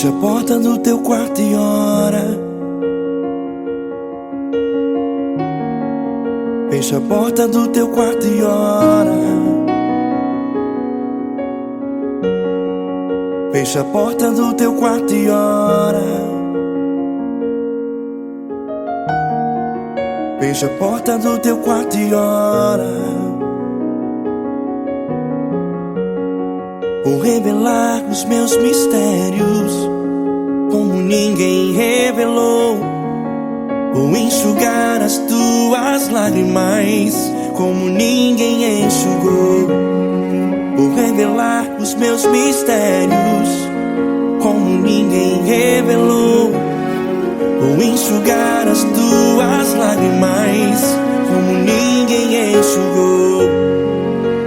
Fecha a porta do teu quarto e ora. Fecha a porta do teu quarto e ora. Fecha a porta do teu quarto e ora. Fecha a porta do teu quarto e ora. Vou revelar os meus mistérios como ninguém revelou. Vou enxugar as tuas lágrimas como ninguém enxugou. Vou revelar os meus mistérios como ninguém revelou. Vou enxugar as tuas lágrimas como ninguém enxugou.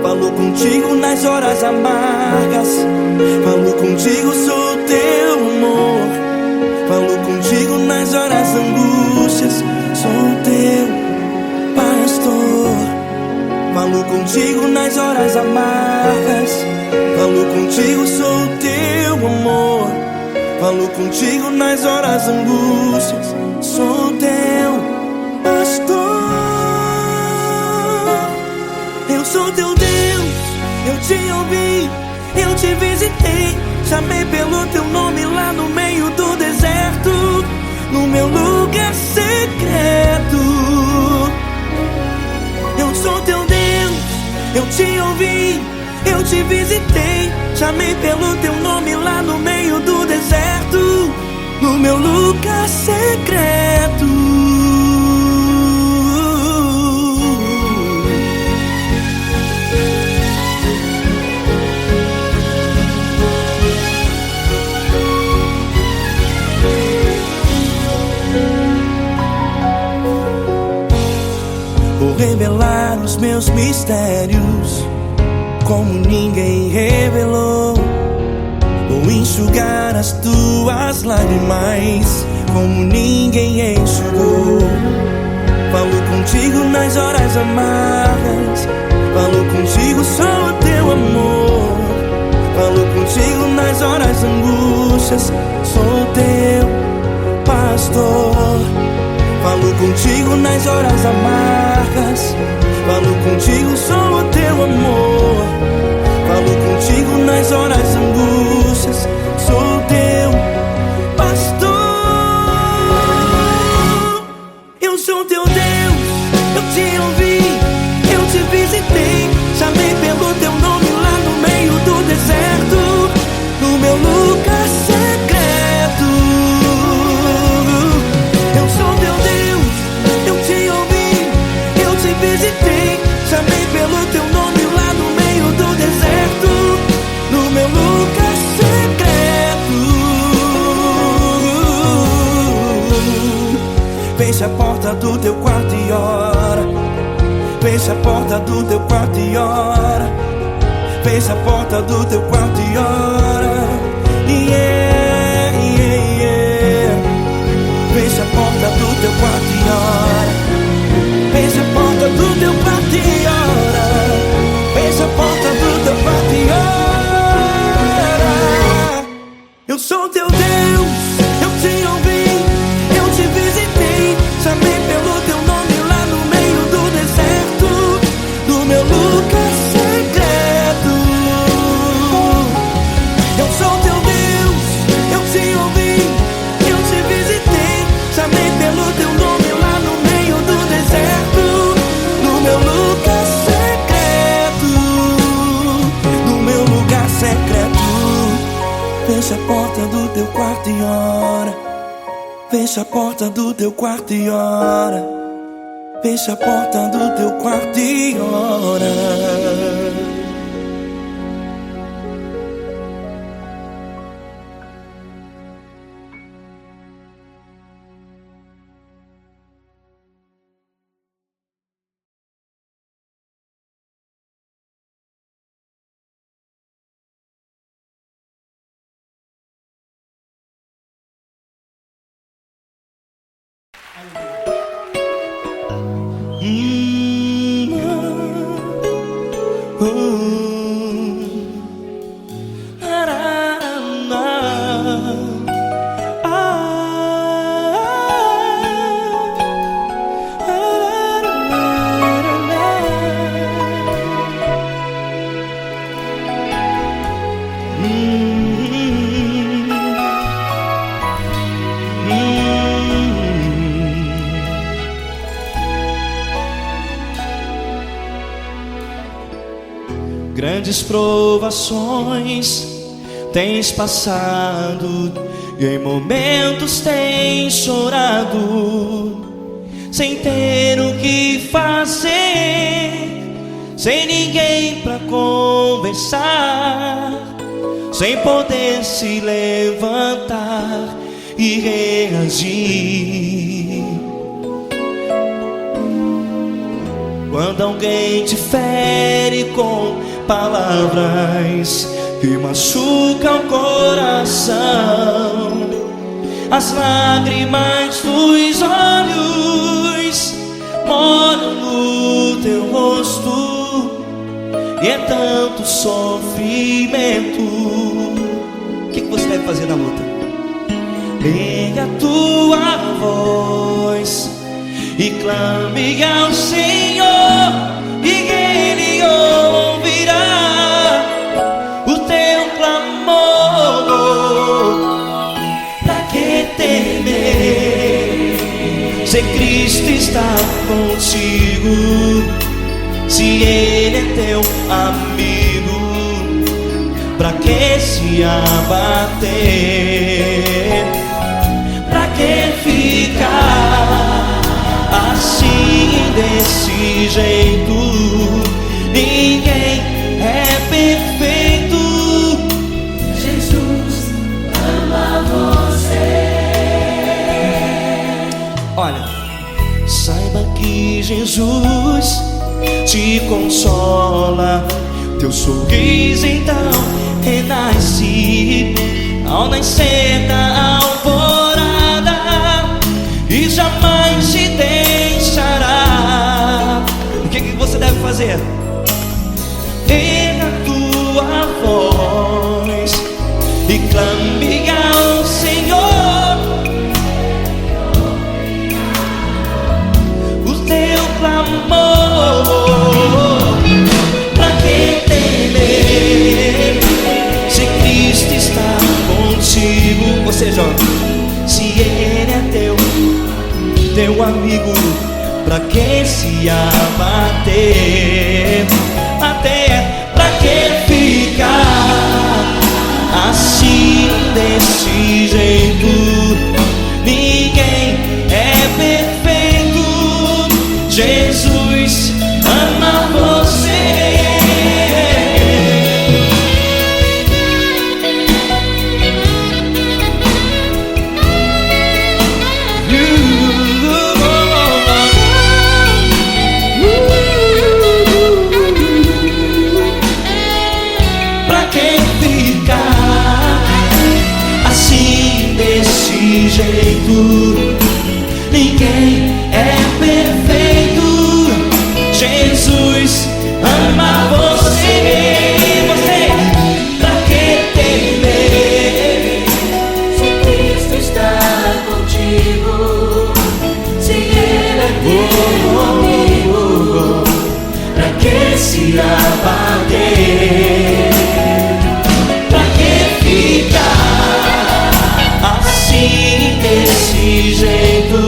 Falo contigo nas horas amargas, falo contigo, sou teu amor. Falo contigo nas horas angústias, sou teu pastor. Falo contigo nas horas amargas, falo contigo, sou teu amor. Falo contigo nas horas angústias, sou teu pastor. Eu sou teu Deus, eu te ouvi, eu te visitei. Chamei pelo teu nome lá no meio do deserto, no meu lugar secreto. Eu sou teu Deus, eu te ouvi, eu te visitei. Chamei pelo teu nome lá no meio do deserto, no meu lugar secreto. Vou revelar os meus mistérios como ninguém revelou. Vou enxugar as tuas lágrimas como ninguém enxugou. Falo contigo nas horas amargas, falo contigo, sou teu amor. Falo contigo nas horas angústias, sou teu pastor. Falo contigo nas horas amargas, falo contigo, sou o teu amor. Falo contigo nas horas angústias, sou teu pastor. Eu sou teu Deus, eu te ouvi, eu te visitei. Chamei pelo teu nome lá no meio do deserto, no meu lugar secreto. Eu sou teu Deus, eu te ouvi, eu te visitei. Chamei pelo teu nome lá no meio do deserto, no meu lugar secreto. Fecha a porta do teu quarto e ora. Fecha a porta do teu quarto e ora. Fecha a porta do teu quarto e ora. Yeah, yeah, yeah. Fecha a porta do teu quarto e ora. Fecha a porta do teu quarto e ora. Fecha a porta do teu quarto e ora. Eu sou teu Deus, eu te ouvi, eu te visitei. Chamei pelo teu nome lá no meio do deserto, no meu lugar secreto. Eu sou teu Deus, eu te ouvi, eu te visitei. Chamei pelo teu nome lá no meio do deserto, no meu lugar secreto, no meu lugar secreto. Fecha a porta do teu quarto e ora. Fecha a porta do teu quarto e ora. Fecha a porta do teu quarto e ora. Grandes provações tens passado, e em momentos tens chorado, sem ter o que fazer, sem ninguém pra conversar, sem poder se levantar e reagir. Quando alguém te fere com palavras que machucam o coração, as lágrimas dos olhos moram no teu rosto, e é tanto sofrimento. O que você deve fazer na luta? Erga a tua voz e clame ao Senhor, e Ele ouvirá o teu clamor. Pra que temer, se Cristo está contigo, se Ele é teu amigo? Pra que se abater? Pra que ficar assim, desse jeito? Ninguém é perfeito. Jesus ama você. Olha, saiba que Jesus te consola, teu sorriso então renasce ao nascer da alvorada, e jamais te deixará. O que você deve fazer? Erga a tua voz e clame ao Senhor, o teu clamor. Pra que temer, se Cristo está contigo? Ou seja, se Ele é teu amigo, pra que se abater? Até pra que ficar assim, desse jeito? Ninguém é perfeito. Jesus ama você. Jeito, ninguém é perfeito. Jesus ama você. Você, pra que temer, se Cristo está contigo, se Ele é teu amigo? Pra que se abater? Pra que ficar assim, desse jeito?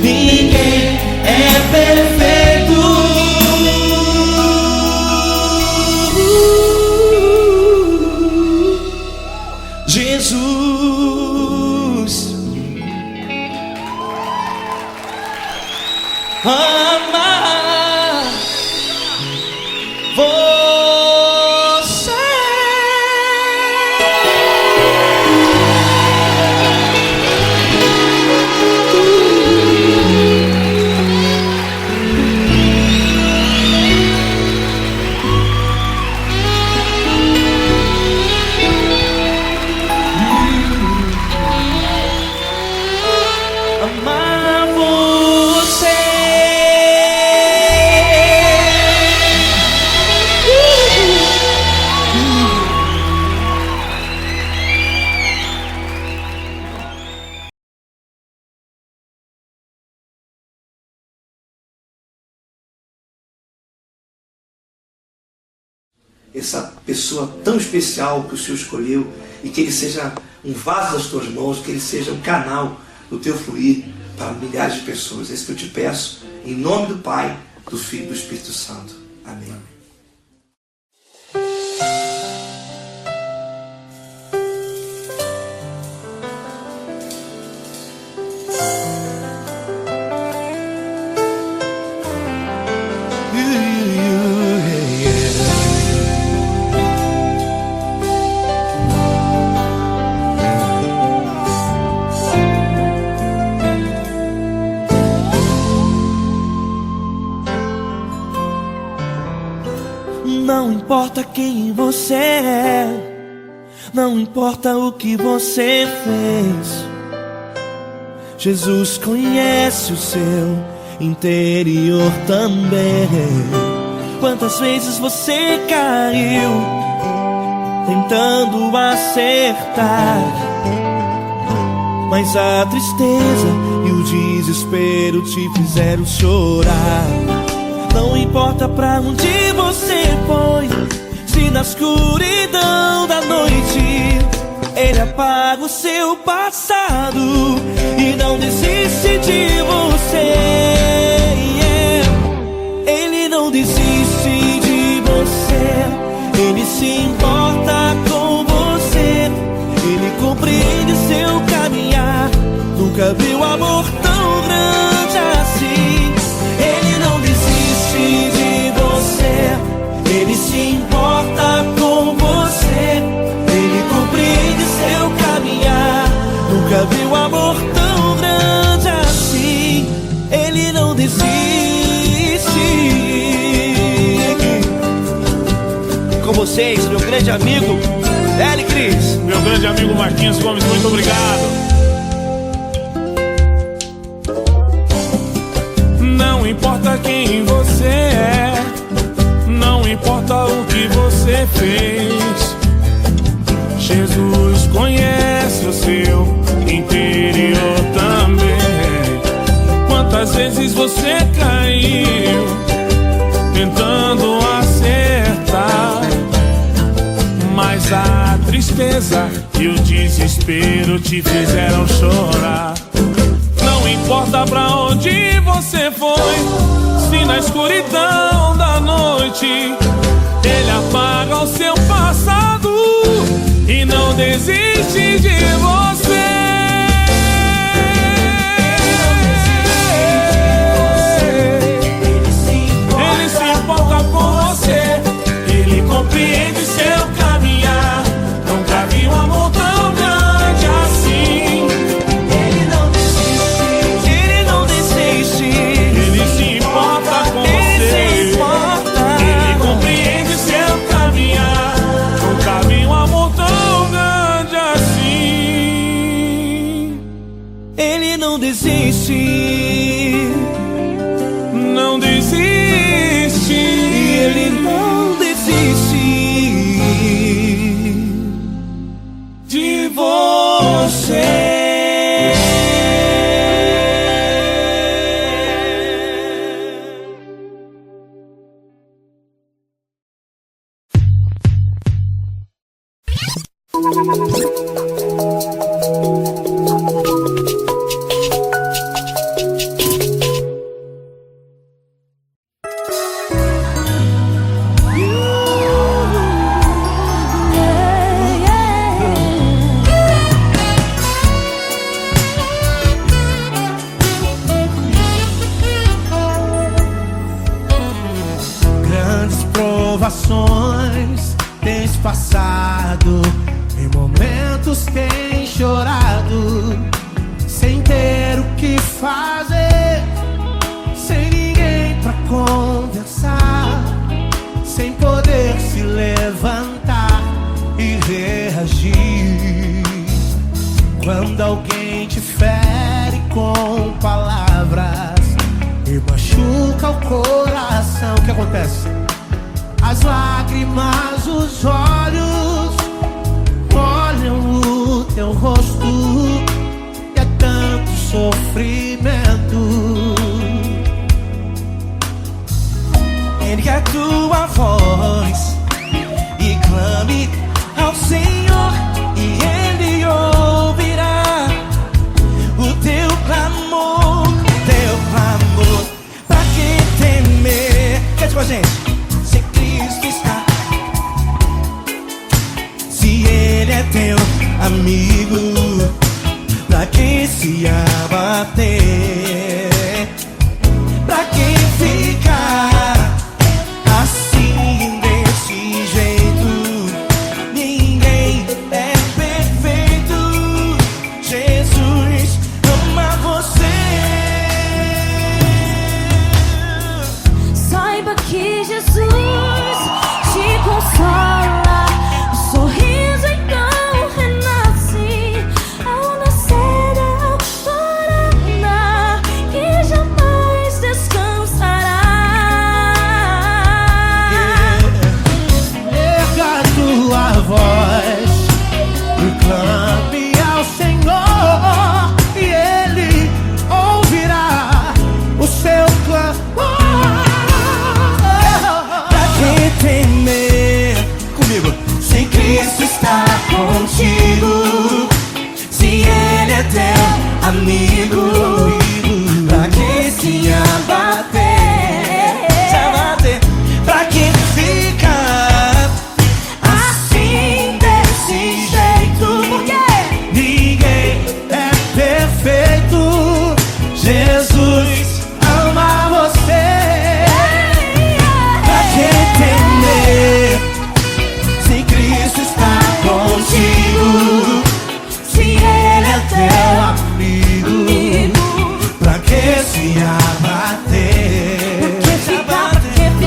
Ninguém é perfeito. Jesus ama você. Essa pessoa tão especial que o Senhor escolheu, e que Ele seja um vaso das tuas mãos, que Ele seja um canal do teu fluir para milhares de pessoas. É isso que eu te peço, em nome do Pai, do Filho e do Espírito Santo. Amém. Não importa quem você é, não importa o que você fez, Jesus conhece o seu interior também. Quantas vezes você caiu tentando acertar, mas a tristeza e o desespero te fizeram chorar. Não importa pra onde você foi, se na escuridão da noite Ele apaga o seu passado e não desiste de você. Ele não desiste de você, Ele se importa com você, Ele compreende seu caminhar. Nunca viu amor tão grande assim. Ele não desiste de você, Ele se importa com você, Ele compreende seu caminhar. Nunca viu amor tão grande assim. Ele não desiste. Com vocês, meu grande amigo L. Cris. Meu grande amigo Marquinhos Gomes, muito obrigado. Não importa quem você é, não importa o que você fez, Jesus conhece o seu interior também. Quantas vezes você caiu tentando acertar, mas a tristeza e o desespero te fizeram chorar. Não importa pra onde você foi, se na escuridão da noite Ele apaga o seu passado e não desiste de você. Ele se importa com você, Ele compreende seu caminhar. Nunca vi um amor tão grande assim. Ele não desiste, Ele não desiste. Ele se importa com você, Ele compreende seu caminhar. Nunca vi um amor tão grande assim. Ele não desiste, não desiste. Ele não desiste de você. Grandes provações tens passado, em momentos tens chorado, sem ter o que fazer, sem ninguém pra conversar, sem poder se levantar e reagir. Quando alguém te fere com palavras e machuca o coração, o que acontece? As lágrimas, os olhos molham o teu rosto, e é tanto sofrimento. Ergue a tua voz e clame ao Senhor, e Ele ouvirá o teu clamor, teu clamor. Pra que temer? Cante com a gente. Se Cristo está teu amigo, pra que se abater? Pra que ficar assim desse jeito? Ninguém é perfeito. Jesus ama você. Saiba que Jesus te consola. O sorriso então renasce ao nascer da alvorada, que jamais descansará. Erga tua voz, proclame ao Senhor, e Ele ouvirá o seu clamor. Pra que temer? Comigo. Se Cristo está contigo, se Ele é teu amigo, pra que se abater? Se abater? Pra que ficar assim desse jeito? Porque ninguém é perfeito. Jesus ama você. Pra que temer? Se Cristo está contigo, se Ele é teu amigo, pra que se abater?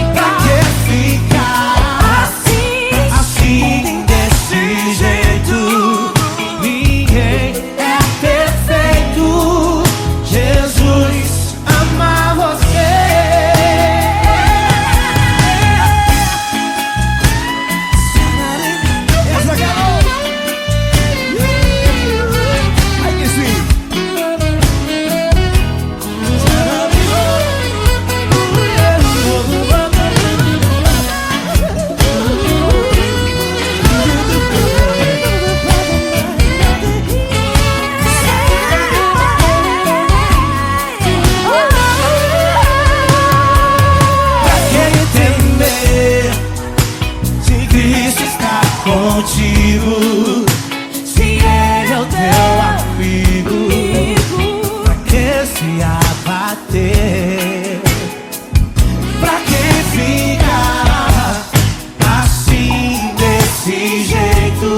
Pra que ficar assim desse jeito? Ninguém é perfeito. Jesus ama você. Essa garota. Aí que sim. Pra que temer? Se Cristo está contigo, se Ele é o teu amigo, pra que se abater? Pra que ficar assim desse jeito?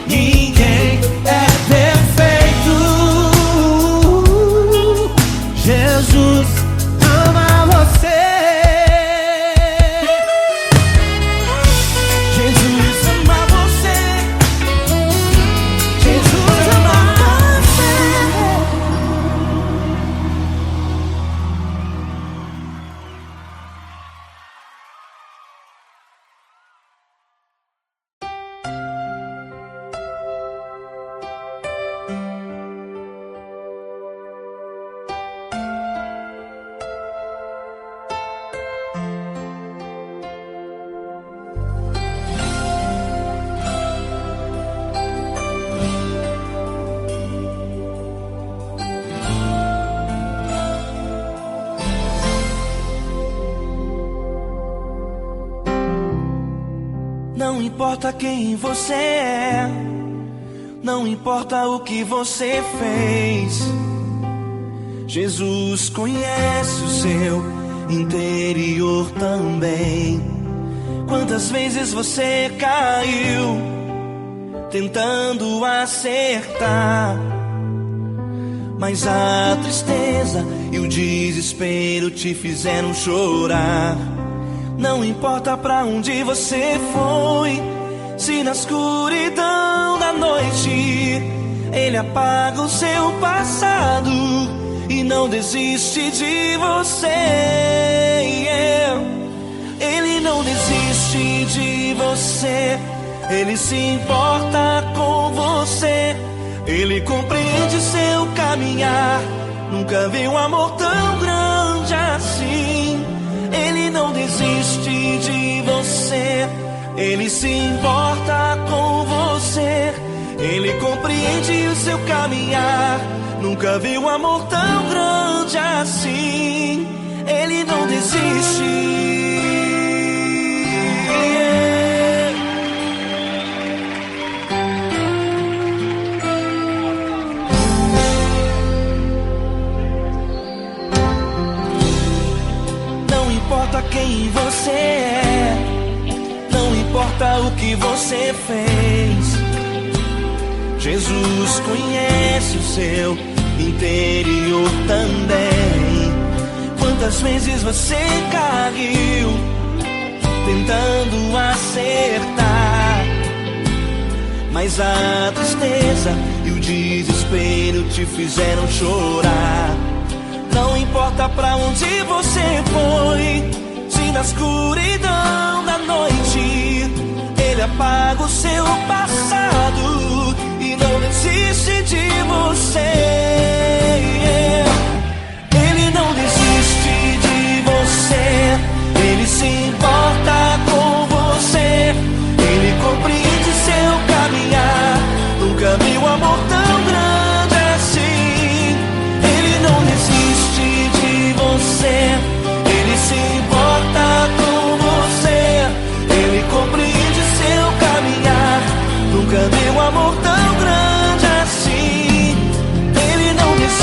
Ninguém é perfeito. Jesus ama você. Jesus ama você. Jesus ama você. Não importa quem você é, não importa o que você fez, Jesus conhece o seu interior também. Quantas vezes você caiu tentando acertar, mas a tristeza e o desespero te fizeram chorar. Não importa pra onde você foi, se na escuridão da noite Ele apaga o seu passado e não desiste de você. Ele não desiste de você, Ele se importa com você. Ele compreende seu caminhar, nunca vi um amor tão grande assim. Ele não desiste de você, Ele se importa com você. Ele compreende o seu caminhar, nunca vi um amor tão grande assim. Ele não desiste. que você fez. Jesus conhece o seu interior também. Quantas vezes você caiu tentando acertar, mas a tristeza e o desespero te fizeram chorar. Não importa pra onde você foi, se na escuridão da noite Ele apaga o seu passado e não desiste de você. Ele não desiste de você, Ele se importa com você. Ele compreende seu caminhar, nunca viu amor tão grande assim. Ele não desiste de você, Ele se importa com você. Ele compreende seu caminhar, nunca viu amor tão grande assim. Ele não desiste.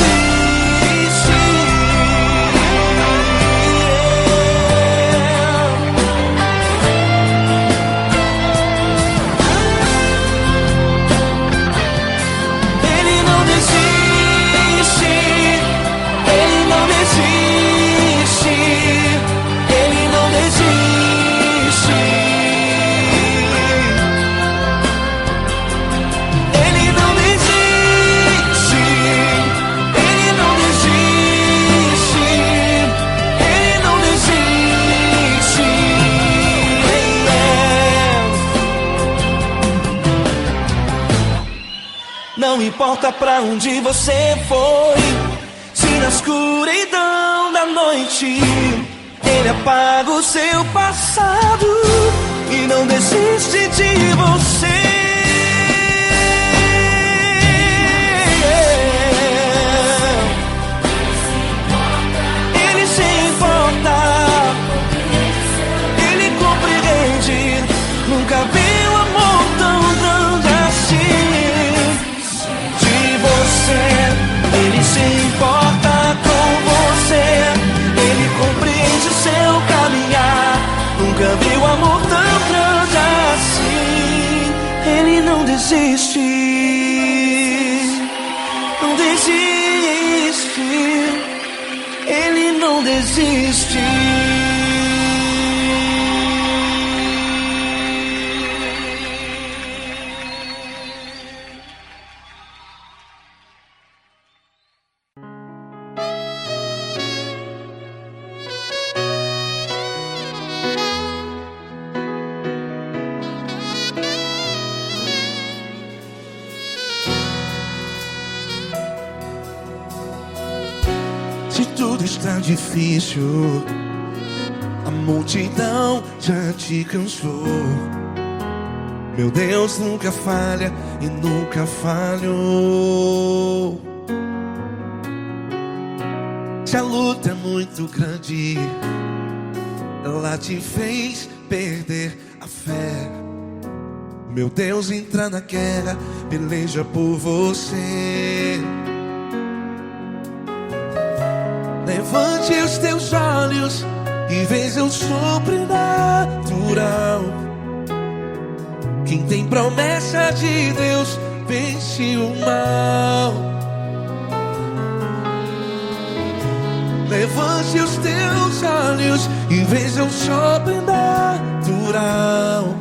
Não importa pra onde você foi, se na escuridão da noite Ele apaga o seu passado e não desiste de você. Ele se importa, Ele compreende, nunca viu amor tão grande assim. Ele se importa com você, Ele compreende seu caminhar, nunca viu amor tão grande assim. Ele não desiste, não desiste, Ele não desiste. Se tudo está difícil, a multidão já te cansou. Meu Deus nunca falha e nunca falhou. Se a luta é muito grande, ela te fez perder a fé. Meu Deus entra na guerra, peleja por você. Levante os teus olhos e veja o sobrenatural. Quem tem promessa de Deus vence o mal. Levante os teus olhos e veja o sobrenatural.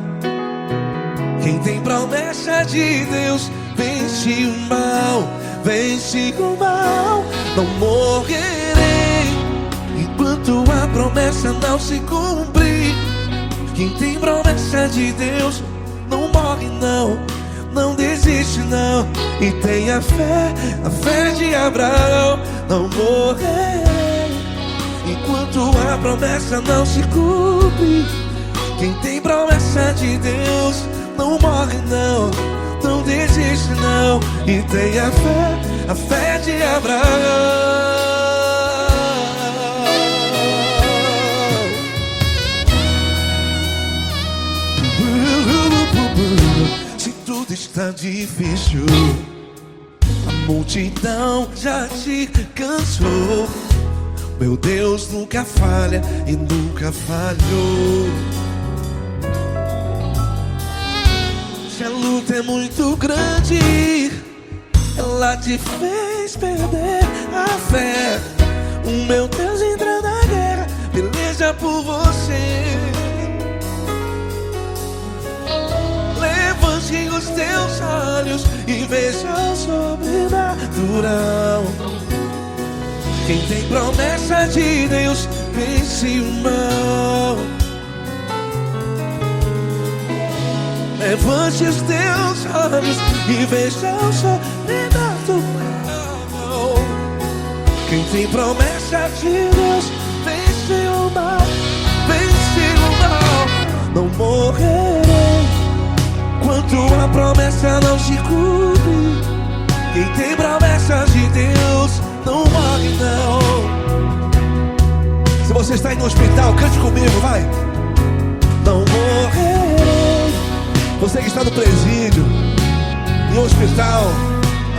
Quem tem promessa de Deus vence o mal. Vence o mal. Não morrerei enquanto a promessa não se cumprir. Quem tem promessa de Deus não morre não, não desiste não. E tenha fé, a fé de Abraão. Não morrerei enquanto a promessa não se cumpre. Quem tem promessa de Deus não morre não, não desiste não. E tenha fé, a fé de Abraão. Se tudo está difícil, a multidão já te cansou. Meu Deus nunca falha e nunca falhou. muito grande, ela te fez perder a fé. O meu Deus entra na guerra, peleja por você. Levante os teus olhos e veja o sobrenatural. Quem tem promessa de Deus vence o mal. Levante os teus olhos e veja o sobrenatural. Quem tem promessa de Deus vence o mal, vence o mal. Não morrerei enquanto a promessa não se cumpre. Quem tem promessas de Deus não morre não. Se você está aí no hospital, cante comigo, vai. Não morrerei. Você que está no presídio, em um hospital,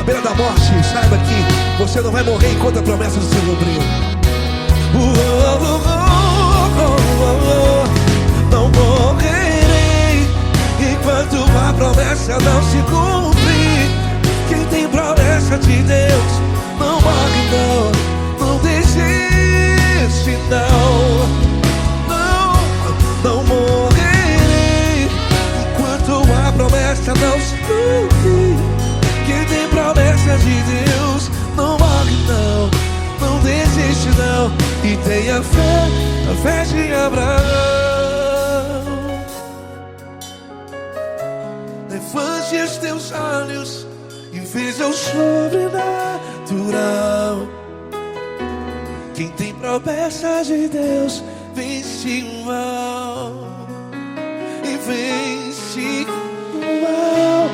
à beira da morte, saiba que você não vai morrer enquanto a promessa não se cumprir. Não morrerei enquanto a promessa não se cumprir. Quem tem promessa de Deus não morre não. Não desiste não. Não morrerei enquanto a promessa não se cumprir. Quem tem promessa de Deus não morre não. Não desiste não. E tenha fé, a fé de Abraão. Levante os teus olhos e veja o sobrenatural. Quem tem promessa de Deus vence o mal. E vence o mal.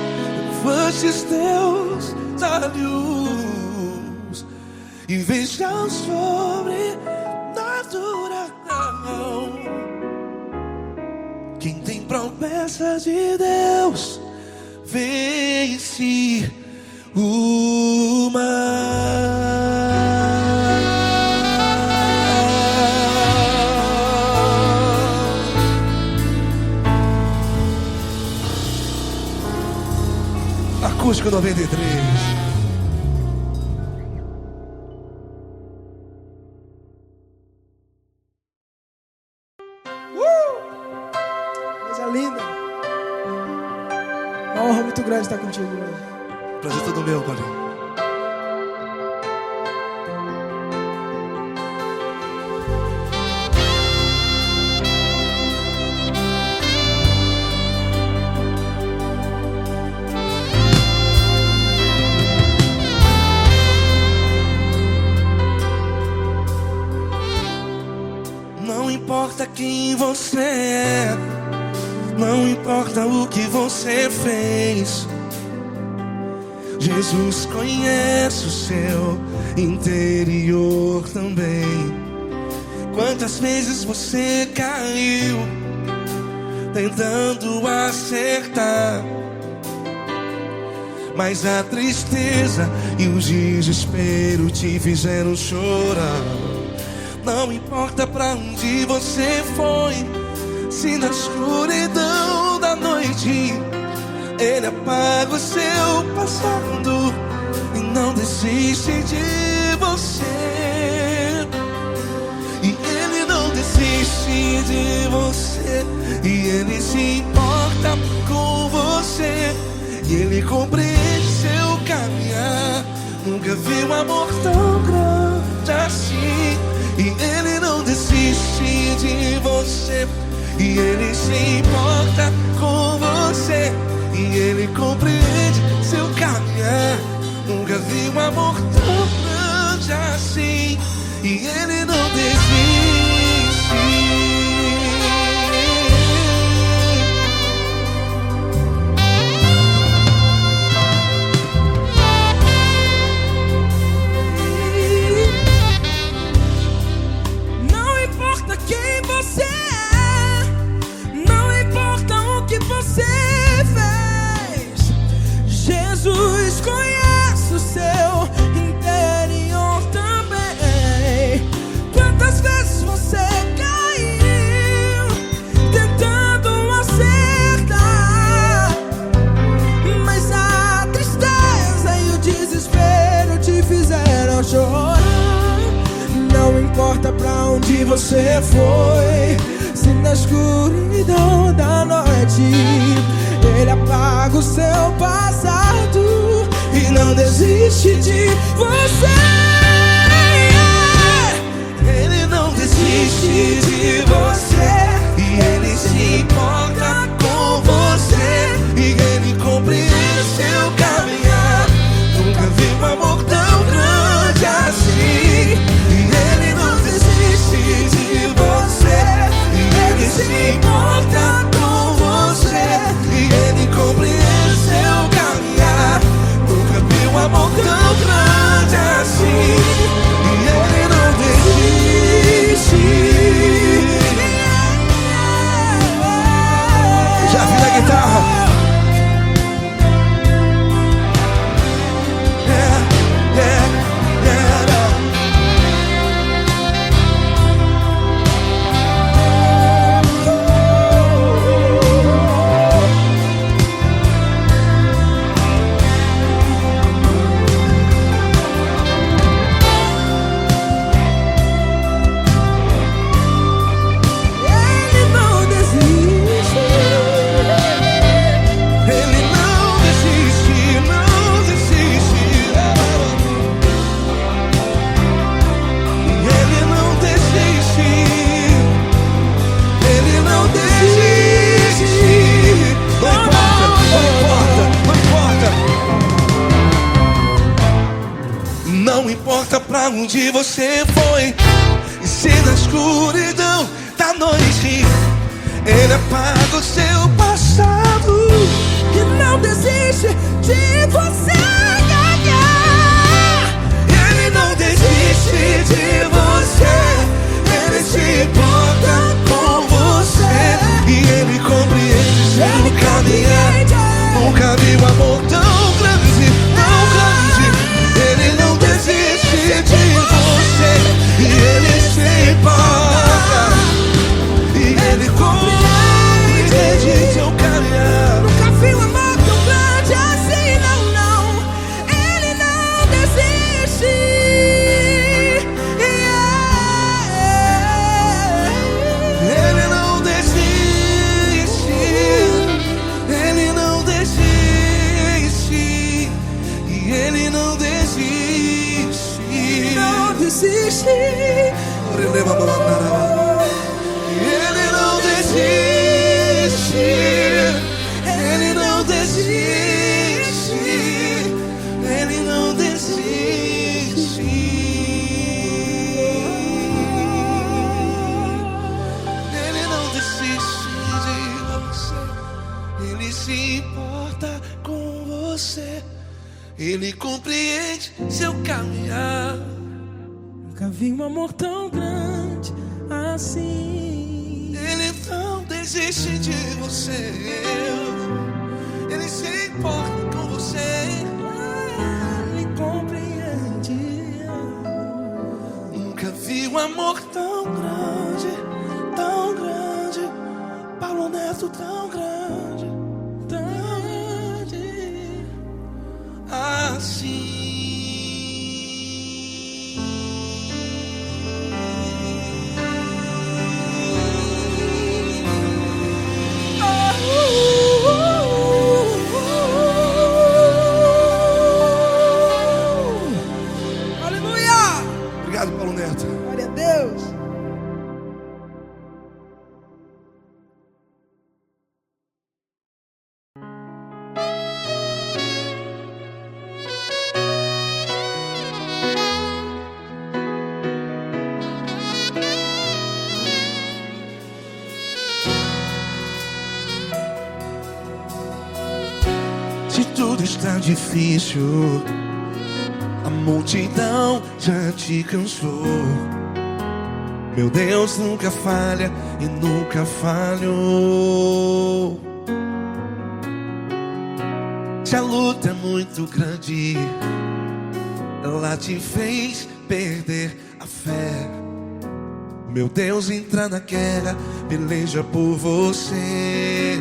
Levante os teus olhos e veja o sobrenatural. Quem tem promessa de Deus vence o mal. Acústico 93. Coisa linda. Uma honra muito grande estar contigo hoje. Prazer todo meu, Paulinho. Não importa quem você é, não importa o que você fez, Jesus conhece o seu interior também. Quantas vezes você caiu tentando acertar, mas a tristeza e o desespero te fizeram chorar. Não importa pra onde você foi, se na escuridão da noite Ele apaga o seu passado e não desiste de você. E Ele não desiste de você. E Ele se importa com você. E Ele compreende seu caminhar. Nunca vi um amor tão grande assim. E Ele não desiste de você. E Ele se importa com você. E Ele compreende seu caminhar. Nunca vi um amor tão grande assim. E Ele não desiste. Não importa quem você é, não importa o que você fez, Jesus conhece o seu interior também. Quantas Ele apaga o seu passado e não desiste de você. Ele não desiste de você, e Ele se importa com você, e Ele compreende seu caminhar. Nunca vi um amor tão grande assim. E Ele não desiste de você, e Ele se importa com você, e Ele compreende seu caminhar. Nunca vi um amor tão grande assim. E Ele não desiste. Já vi na guitarra. Não importa pra onde você foi, e se na escuridão da noite Ele apaga o seu passado E não desiste de você. Ele não desiste de você, Ele se importa com você, e Ele compreende seu caminhar. Nunca vi um amor tão grande, tão grande. Ele não desiste de você, e Ele se importa, e Ele compreende seu caminhar. Nunca vi um amor tão grande assim, não, não. Ele não desiste. Ele não desiste. Ele não desiste. E Ele não desiste. Não desiste. Ele não desiste. Ele não desiste. Ele não desiste. Ele não desiste de você. Ele se importa com você. Ele compreende seu caminhar. Nunca vi um amor tão grande assim. Ele não desiste de você. Ele se importa com você. Ele compreende. Nunca vi um amor tão grande, tão grande. Paulo Neto tão grande, tão grande assim. Aleluia! Obrigado, Paulo Neto. Glória a Deus. Se tudo está difícil, a multidão já te cansou. Meu Deus nunca falha e nunca falhou. Se a luta é muito grande, ela te fez perder a fé. Meu Deus entra na guerra, peleja por você.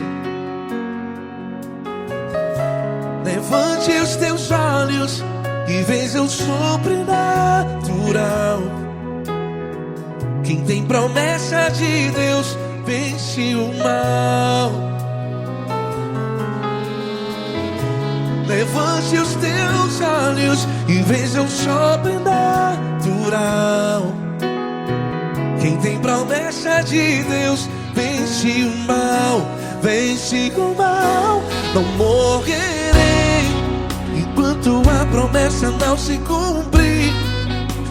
Levante os teus olhos e veja o sobrenatural. Quem tem promessa de Deus vence o mal. Levante os teus olhos e veja o sobrenatural. Quem tem promessa de Deus vence o mal, vence o mal. Não morrerei enquanto a promessa não se cumprir.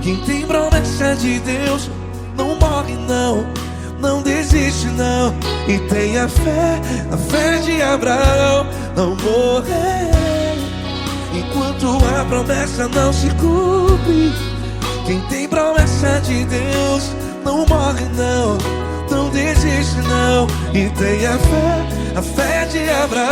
Quem tem promessa de Deus não morre não, não desiste não. E tenha fé, a fé de Abraão. Não morrerei enquanto a promessa não se cumpre. Quem tem promessa de Deus não morre não, não desiste não. E tenha fé, a fé de Abraão.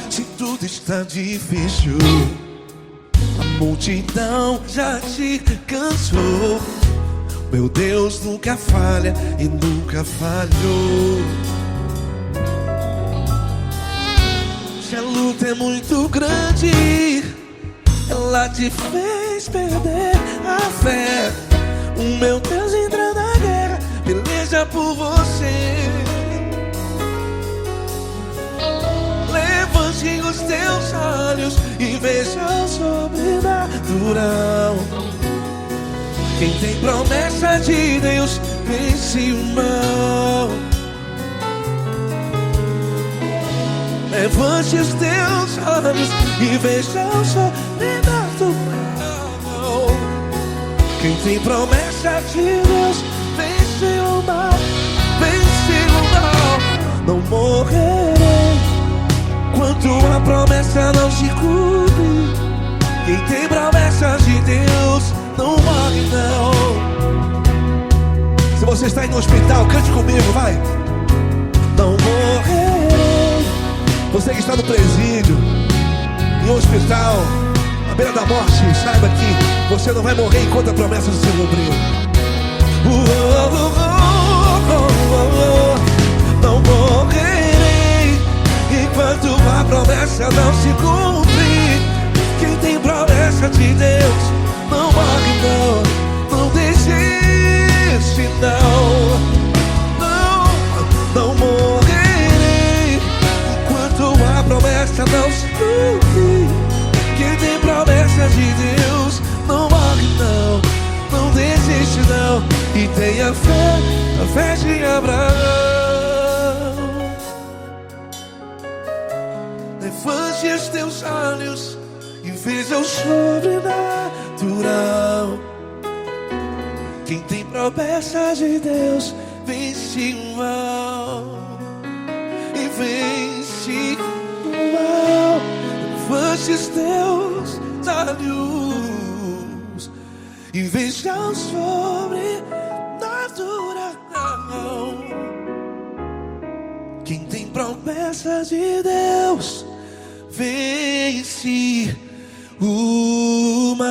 Se tudo está difícil, a multidão já te cansou, meu Deus nunca falha e nunca falhou. Se a luta é muito grande, ela te fez perder a fé. O meu Deus entra na guerra, peleja por você. Levante os teus olhos e veja o sobrenatural. Quem tem promessa de Deus vence o mal. Levante os teus olhos e veja o sobrenatural. Quem tem promessa de Deus vence o mal, vence o mal. Não morrerei enquanto a promessa não se cumpre. Quem tem promessa de Deus não morre não. Se você está aí no hospital, cante comigo, vai. Não morrerei. Você que está no presídio, em um hospital, à beira da morte, saiba que você não vai morrer enquanto a promessa se cumpriu. Não morrerei enquanto a promessa não se cumprir. Quem tem promessa de Deus não morre não, não desiste não. Não morrerei enquanto a promessa não se cumprir. Quem tem promessa de Deus não morre não, não desiste não. E tenha fé, a fé de Abraão. Levante os teus olhos e veja o sobrenatural. Quem tem promessa de Deus vence o mal, e vence o mal. Levante os teus olhos e veja o sobrenatural. Quem tem promessa de Deus vence o mal.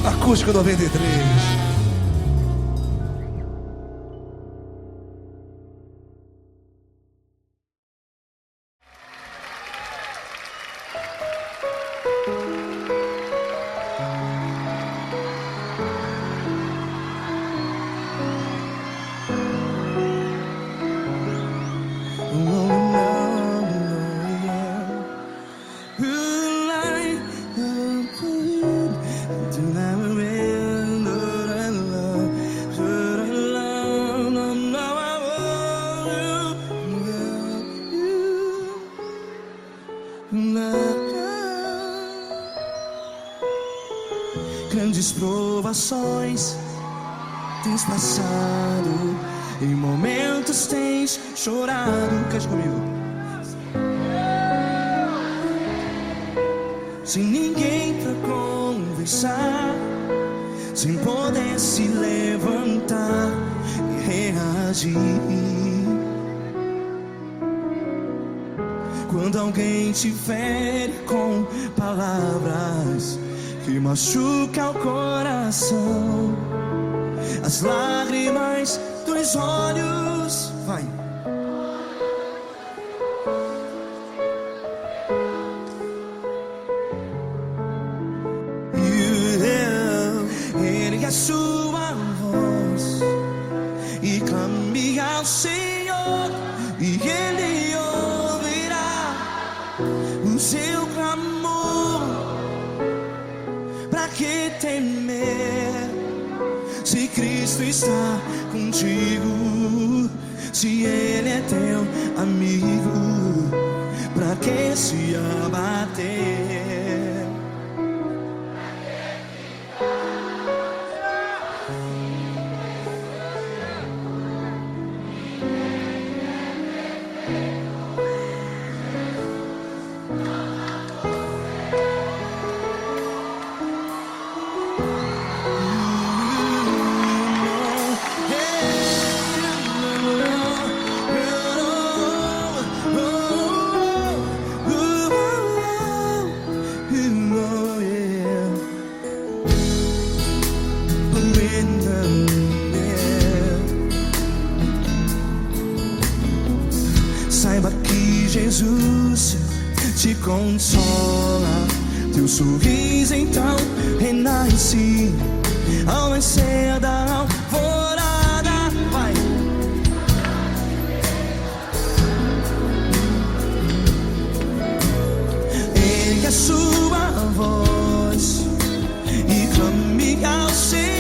Acústico 93. Grandes provações tens passado, em momentos tens chorado. Cante comigo. Sem ninguém pra conversar, sem poder se levantar e reagir. Quando alguém te fere com palavras que machuca o coração, as lágrimas dos olhos, vai, sua voz e clame ao Senhor, e Ele ouvirá o seu clamor. Pra que temer, se Cristo está contigo? Se Ele é teu amigo, pra que se abater? Saiba que Jesus te consola, teu sorriso então renasce ao nascer da alvorada. Vai. Ergue a sua voz e clame ao Senhor.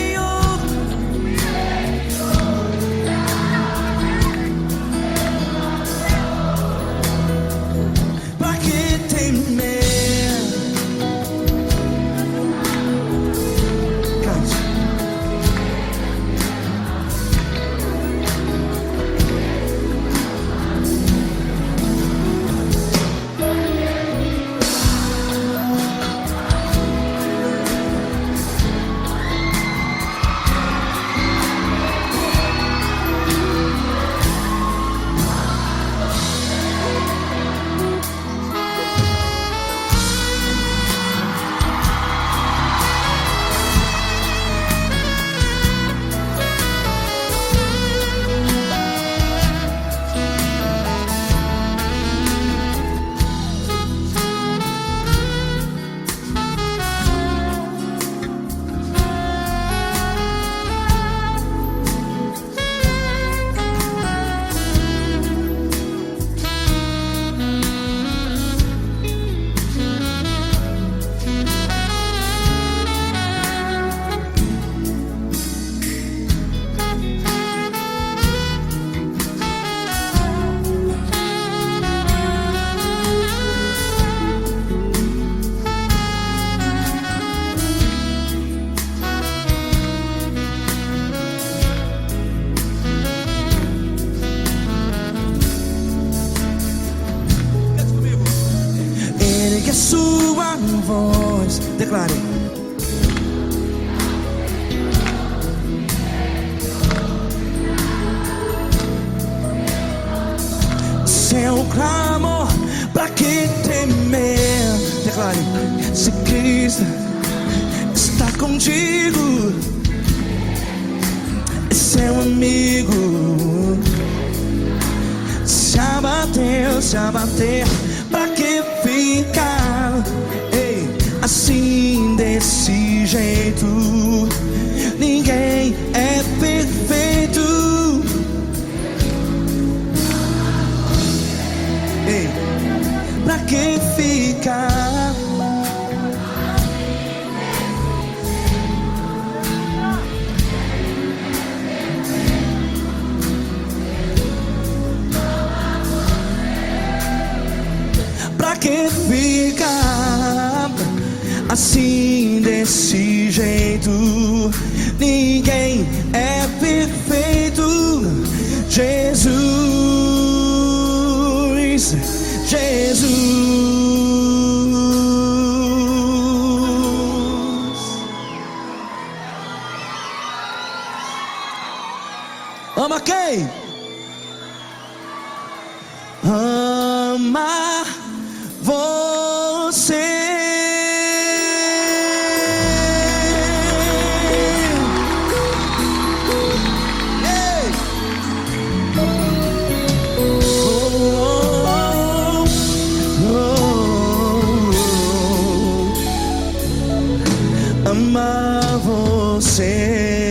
Pra que temer? Cante. Ergue a sua voz, declare. Seu clamor, pra que temer? Declare. Se Cristo está contigo, é seu amigo. Se abater, pra que ficar, ei, assim desse jeito? Ninguém é perfeito. Ei, pra que ficar? Pra que ficar assim desse jeito? Ninguém é perfeito. Jesus, Jesus. Ama quem? Ama você. Ei. Ama você.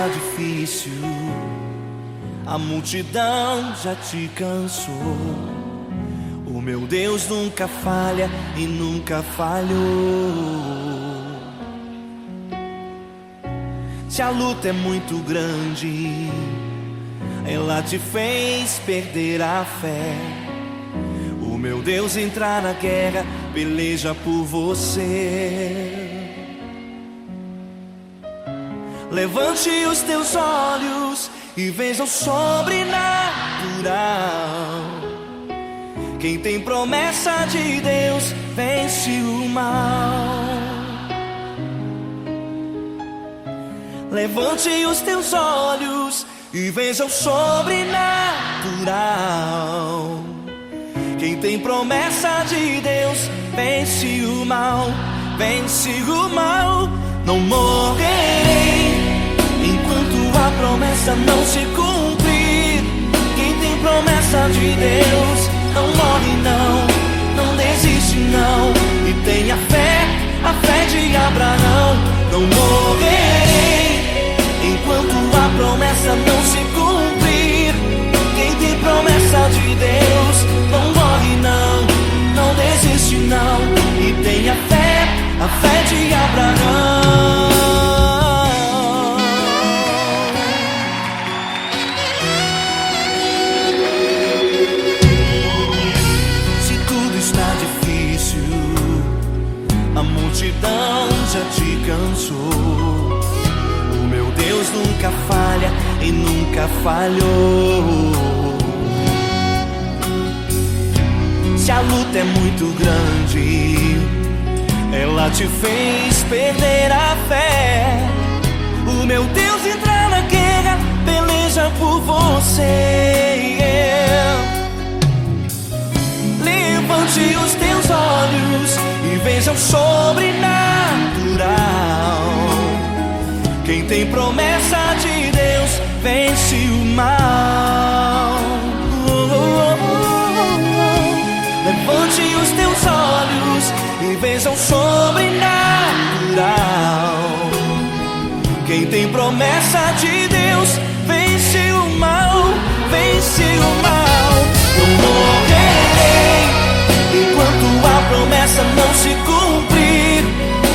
está difícil, a multidão já te cansou. O meu Deus nunca falha e nunca falhou. Se a luta é muito grande, ela te fez perder a fé. O meu Deus entrar na guerra, peleja por você. Levante os teus olhos e veja o sobrenatural. Quem tem promessa de Deus vence o mal. Levante os teus olhos e veja o sobrenatural. Quem tem promessa de Deus vence o mal, vence o mal. Não morrerei enquanto a promessa não se cumprir. Quem tem promessa de Deus não morre não, não desiste não. E tenha fé, a fé de Abraão. Não morrerei enquanto a promessa não se cumprir. Quem tem promessa de Deus não morre não, não desiste não. E tenha fé, a fé de Abraão. Se tudo está difícil, a multidão já te cansou. O meu Deus nunca falha e nunca falhou. Se a luta é muito grande, ela te fez perder a fé. O meu Deus entrar na guerra, peleja por você. Levante os teus olhos e veja o sobrenatural. Quem tem promessa de Deus vence o mal. Levante os teus olhos e veja o sobrenatural. Quem tem promessa de Deus vence o mal, vence o mal. Não morrerei enquanto a promessa não se cumprir.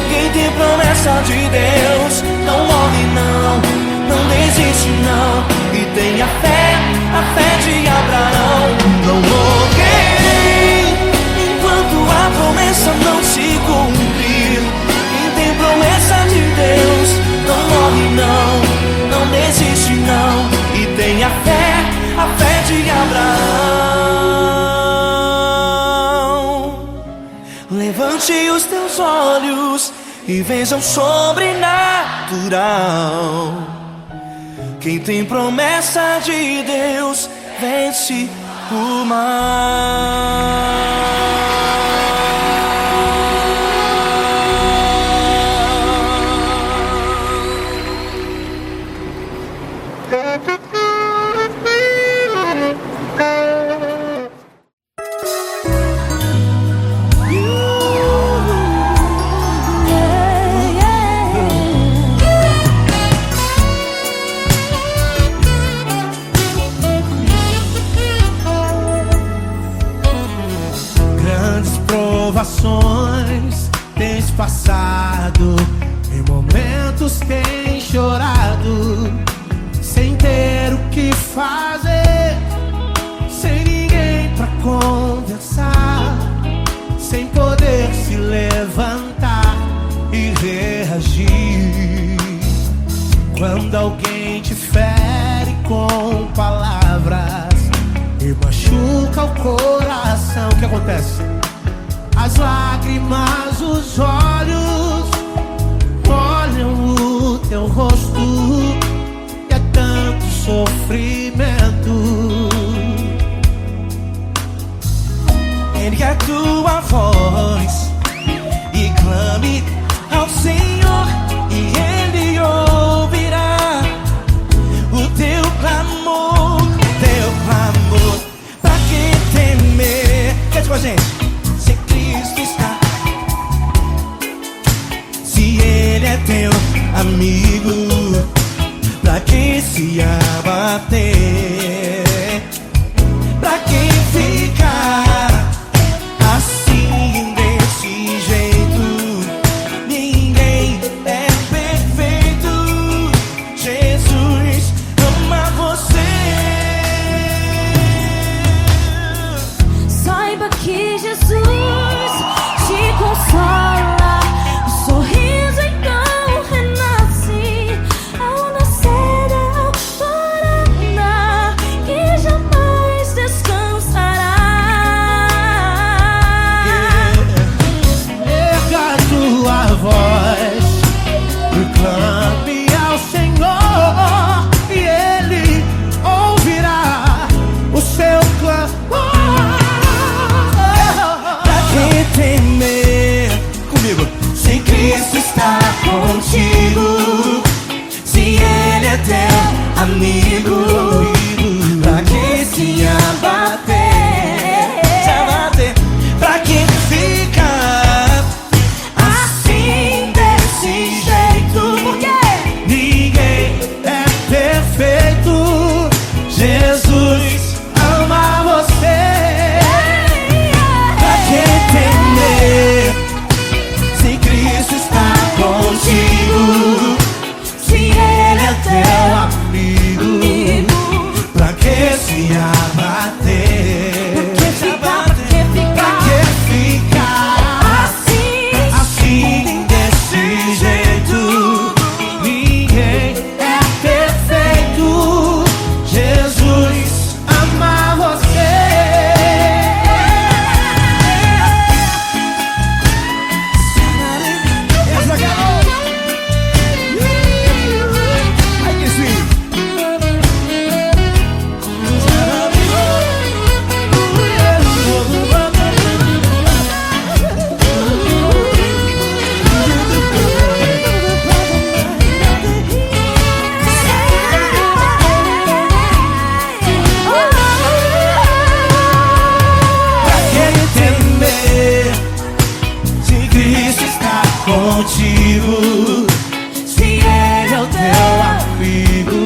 Quem tem promessa de Deus não morre não, não desiste não. E tenha fé, a fé de Abraão. Não morrerei enquanto a promessa não se cumprir. Quem tem promessa de Deus não morre não, não desiste não. E tenha fé, a fé de Abraão. Levante os teus olhos e veja o sobrenatural. Quem tem promessa de Deus vence o mal. Tens passado, em momentos tens chorado, sem ter o que fazer, sem ninguém pra conversar, sem poder se levantar e reagir. Quando alguém te fere com palavras e machuca o coração, o que acontece? As lágrimas, os olhos olham o teu rosto e é tanto sofrimento. Ergue a tua voz e clame ao Senhor e Ele ouvirá o teu clamor, pra que temer? Cante com a gente. Se Ele é teu amigo, pra Pra que temer? Comigo. Se Cristo está contigo, se Ele é teu amigo, pra que se abater? Pra que ficar assim desse jeito? Porque Ninguém é perfeito. Jesus ama você. Pra que temer? Se Cristo está contigo, se Ele é teu amigo, pra que se abater? Pra que ficar assim desse jeito? Ninguém é perfeito. Jesus ama você. Essa galera. Ai, que sweet. Se Cristo está contigo, se Ele é o teu amigo,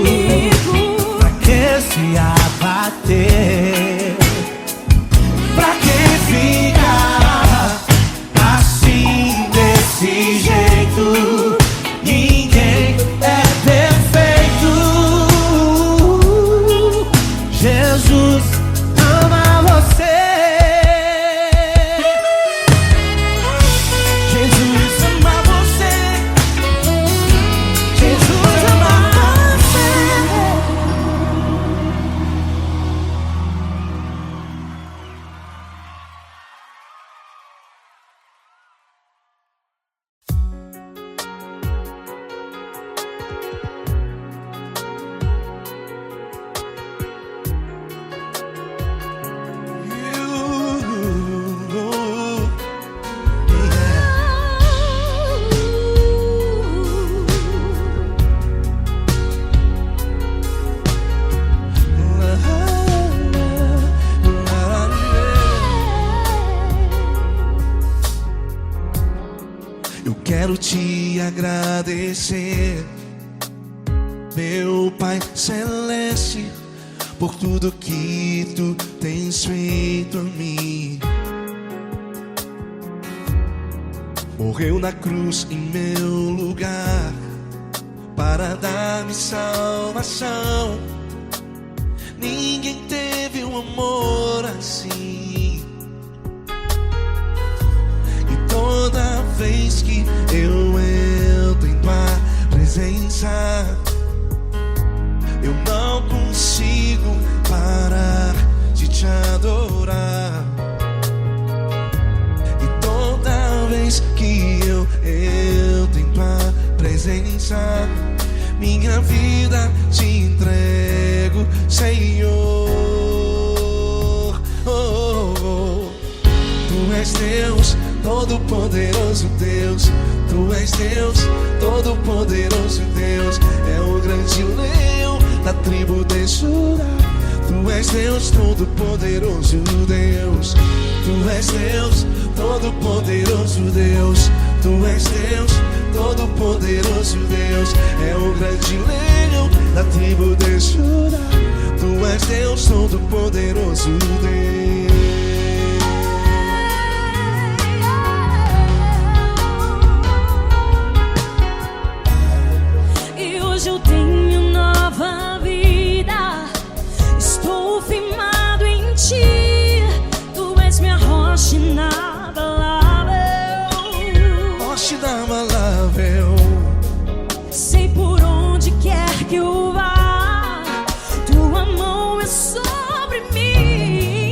pra que se abater? Pra que ficar assim desse jeito? Ninguém é perfeito. Jesus ama você. Jesus ama você. Jesus ama você. Eu quero te agradecer, meu Pai Celeste, por tudo que tu tens feito a mim. Morreu na cruz em meu lugar para dar-me salvação. Ninguém teve um amor assim. E toda vez que eu entro em tua presença, eu não consigo parar de te adorar. E toda vez que eu entro em tua presença, minha vida te entrego, Senhor. Oh, oh, oh. Tu és Deus, Todo-Poderoso Deus. Tu és Deus, Todo-Poderoso Deus. É o grande leão da tribo de Judá. Tu és Deus, Todo-Poderoso Deus. Tu és Deus, Todo-Poderoso Deus. Tu és Deus, Todo-Poderoso Deus. É o grande leão da tribo de Judá. Tu és Deus, Todo-Poderoso Deus. E hoje eu tenho nova vida. Estou firmado em ti. Tu és minha rocha inabalável. Rocha inabalável. Sei por onde quer que eu vá, tua mão é sobre mim.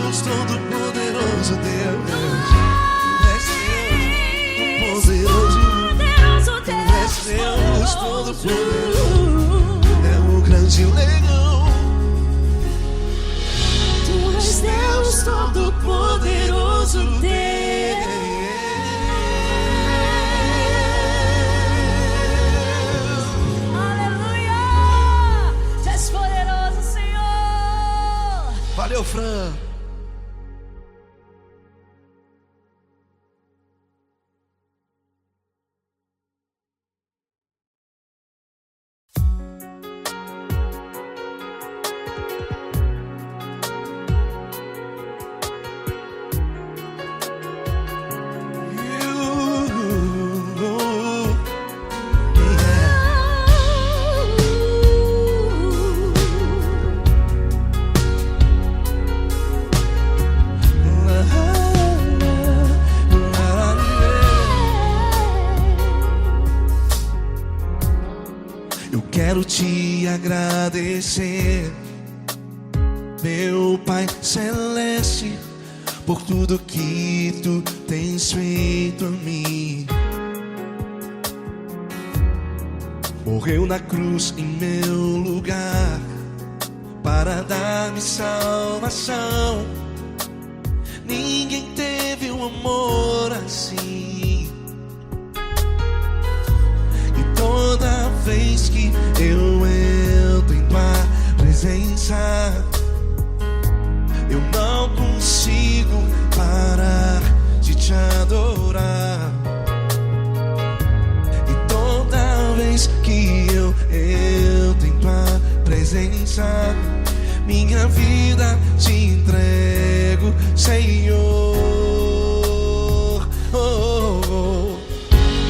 Deus Todo-Poderoso, Deus. Tu és Deus, Tu és Deus Todo-Poderoso. É o grande leão. Tu és Deus Todo-Poderoso, Deus. Aleluia! Tu és poderoso, Senhor. Valeu, Fran. Quero te agradecer, meu Pai Celeste, por tudo que Tu tens feito a mim. Morreu na cruz em meu lugar para dar-me salvação. Ninguém teve um amor assim. E toda vez que eu entro em Tua presença, eu não consigo parar de Te adorar. E toda vez que eu entro em Tua presença, minha vida Te entrego, Senhor. Oh, oh, oh.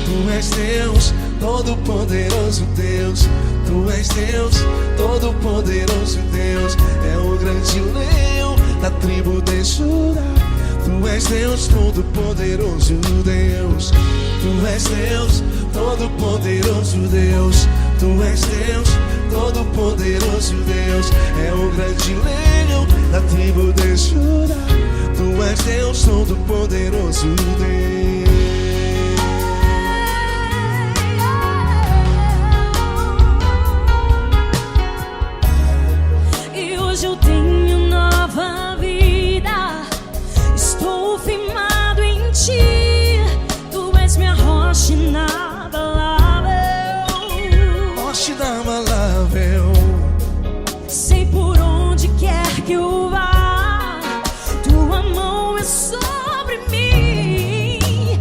Tu és Deus Todo-Poderoso, Deus. Tu és Deus Todo-Poderoso, Deus. É o grande leão da tribo de Judá. Tu és Deus Todo-Poderoso, Deus. Tu és Deus Todo-Poderoso, Deus. Tu és Deus Todo-Poderoso, Deus. É o grande leão da tribo de Judá. Tu és Deus Todo-Poderoso, Deus. Hoje eu tenho nova vida, estou firmado em Ti. Tu és minha rocha inabalável, rocha inabalável. sei por onde quer que eu vá, Tua mão é sobre mim.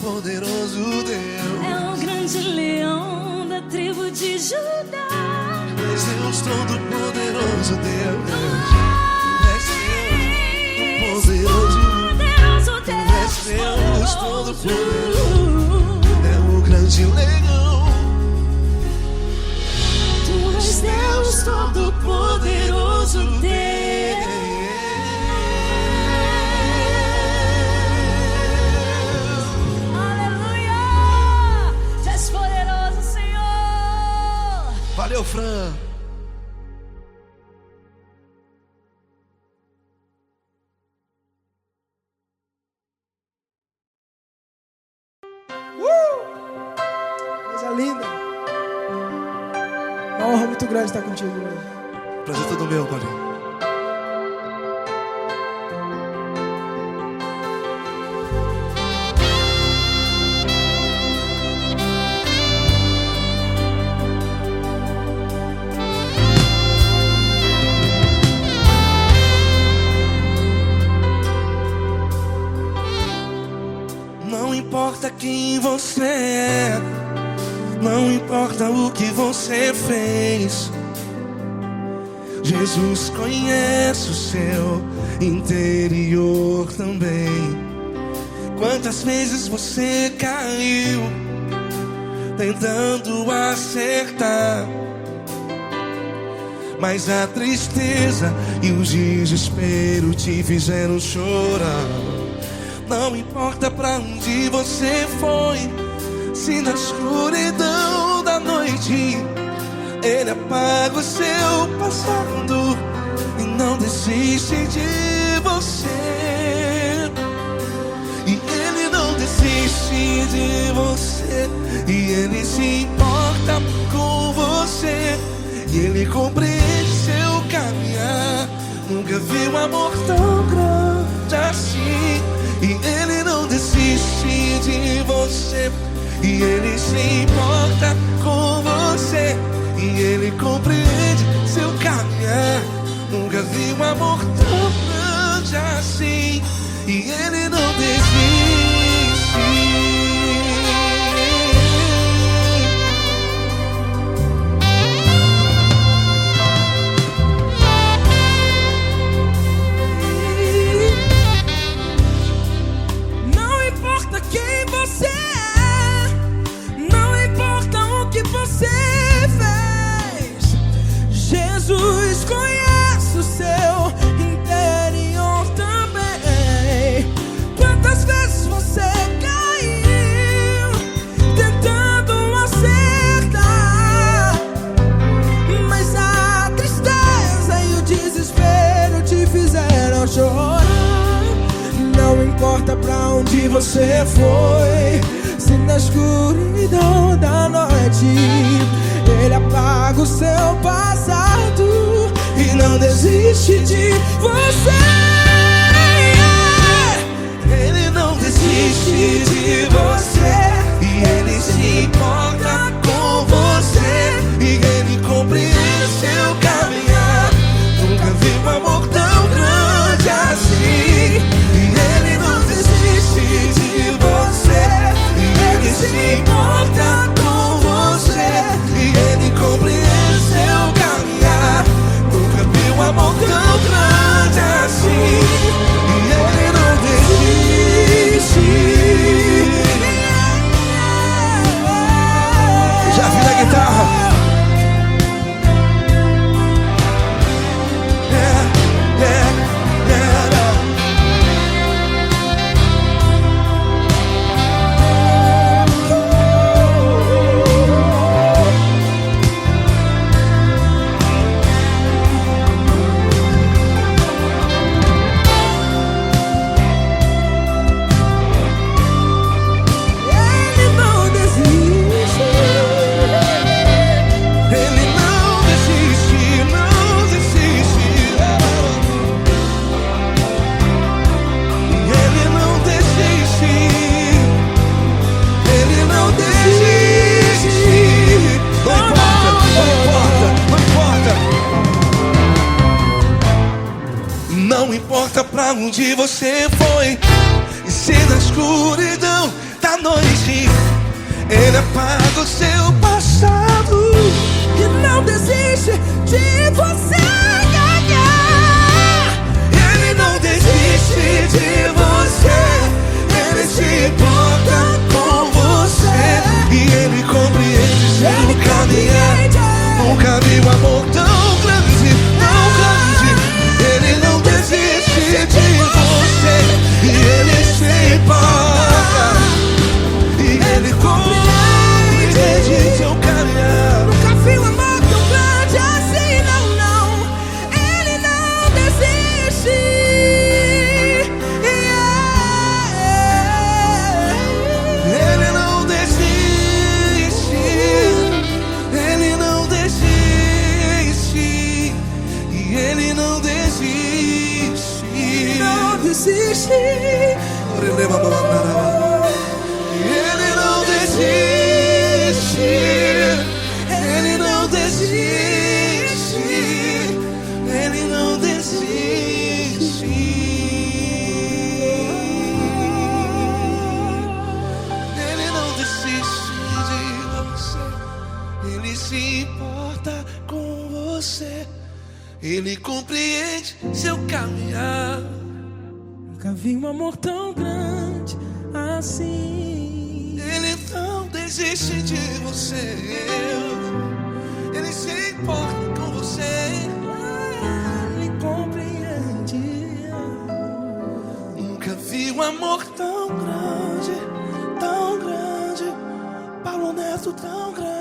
Todo-Poderoso Deus. É o grande leão da tribo de Judá. És Deus Todo-Poderoso Deus. És Deus Todo-Poderoso. És Deus Todo-Poderoso. É o grande leão. Tu és Deus Todo-Poderoso Deus. Aleluia! Tu és poderoso, Senhor. Valeu, Fran. Coisa linda. Uma honra muito grande estar contigo hoje. Prazer todo meu, Paulinho. Não importa quem você é, não importa o que você fez, Jesus conhece o seu interior também. Quantas vezes você caiu tentando acertar, mas a tristeza e o desespero te fizeram chorar. Não importa pra onde você foi, se na escuridão da noite Ele apaga o seu passado e não desiste de você. E Ele não desiste de você, e Ele se importa com você, e Ele compreende seu caminhar. Nunca vi um amor tão grande assim. E Ele não desiste de você, e Ele se importa com você, e Ele compreende seu caminhar. Nunca vi um amor tão grande assim. E Ele não desiste. Jesus conhece o seu interior também. Quantas vezes você caiu tentando acertar, mas a tristeza e o desespero te fizeram chorar. Não importa pra onde você foi, se na escuridão da noite Ele apaga o seu passado e não desiste de você. Ele não desiste de você, e Ele se importa com você, e Ele compreende seu caminhar. Nunca vi um amor tão grande assim. E Ele não desiste de você, e Ele se importa com você, e Ele compreende seu caminhar. Nunca vi um amor tão grande assim. E Ele não desiste. Já vi na guitarra. Não importa pra onde você foi, e se na escuridão da noite Ele apaga o seu passado e não desiste de você. Ele não desiste de você. Ele se importa com você. E ele compreende seu caminhar. Nunca vi um amor tão grande, tão grande. Ele não desiste de você. E ele se importa. E ele compreende seu caminhar. Nunca vi um amor tão grande assim, não, não. Ele não desiste. Ele não desiste. Ele não desiste. E ele não desiste. Não desiste. Ele não desiste. Ele não desiste. Ele não desiste. Ele não desiste de você. Ele se importa com você. Ele compreende seu caminhar. Nunca vi um amor tão grande assim. Ele não desiste de você. Ele se importa com você. Ele compreende. Nunca vi um amor tão grande, Paulo Neto tão grande.